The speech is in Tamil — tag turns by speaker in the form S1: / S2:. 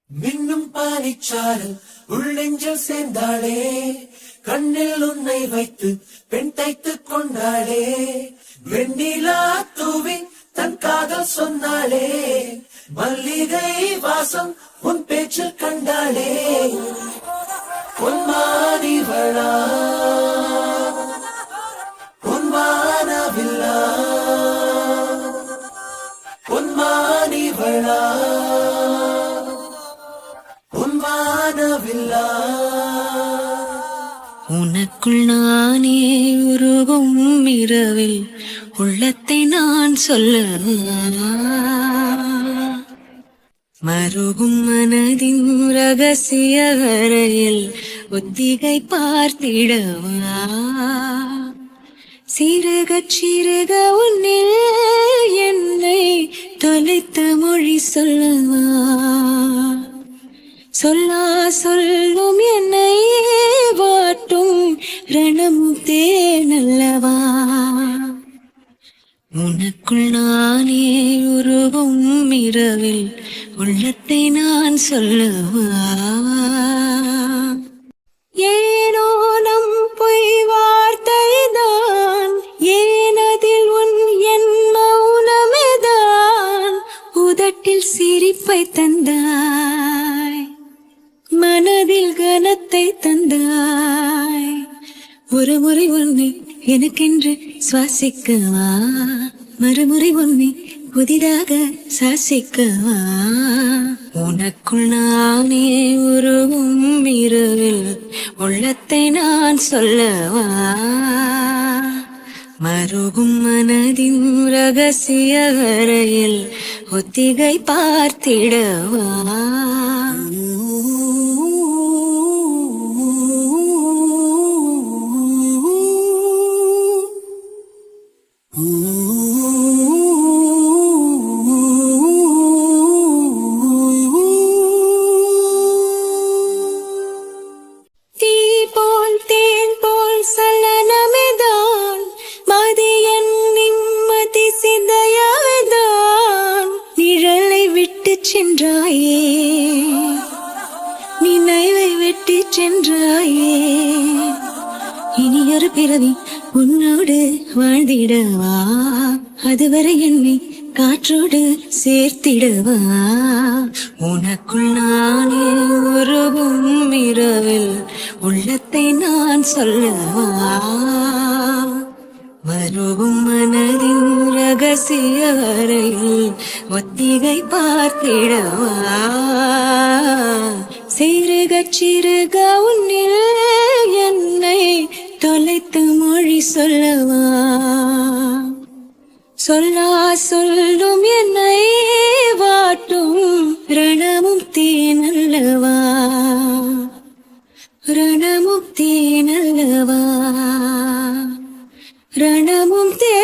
S1: மின்னும் பாரிச்சாரல் உள்ளெஞ்சில் சேர்ந்தாளே, கண்ணில் உன்னை வைத்து பெண் தைத்துக் கொண்டாளே, வெண்ணிலா தூவி தன் காதல் சொன்னாளே, மல்லிகை வாசம் உன் பேச்சில் கண்டாளே, பொன்மானிவளா பொன்மானவில்லா பொன்மானிவளா பொன்மானவில்லா.
S2: உனக்குள் நானே உருகும் இரவில் உள்ளத்தை நான் சொல்ல, மருகும் மனதின் ரகசிய அறையில் ஒத்திகை பார்த்திடவா, சிறுக சிறுக உன்னில் என்னை தொலைத்த மொழி சொல்லவா, சொல்லா சொல்லும் என்னை வாட்டும் ரணமும் தேனல்லவா, உனக்குள் நானே உருவும் இரவில் உள்ளத்தை நான் சொல்லவா. ஏனோ நம் பொய் வார்த்தைதான், ஏனதில் உன் என் மௌனமேதான், உதட்டில் சிரிப்பை தந்தாய், மனதில் கனத்தை தந்தாய், ஒரு முறை உன்னை எனக்கென்று சுவாசிக்கவா, மறுமுறை உன்னை புதிதாக சாசிக்கவா, உனக்குள் நானே உருவும் இரவில் உள்ளத்தை நான் சொல்லவா, மருகும் மனதின் ரகசிய அறையில் ஒத்திகை பார்த்திடவா. சென்றாயே நினைவை வெட்டி சென்றாயே, இனியொரு பிறவி உன்னோடு வாழ்ந்திடவா, அதுவரை என்னை காற்றோடு சேர்த்திடவா, உனக்குள் நானே உருவும் இரவில் உள்ளத்தை நான் சொல்லவா, மருவும் மனதின் ரகசிய அறையில் ஒத்திகை பார்த்திடவா, சிறுக சிறுக உன்னில் என்னை தொலைத்து மொழி சொல்லவா, சொல்லா சொல்லும் என்னை வாட்டும் ரணமும் தேனல்லவா, ரணமும் தேனல்லவா, ரணமும் தே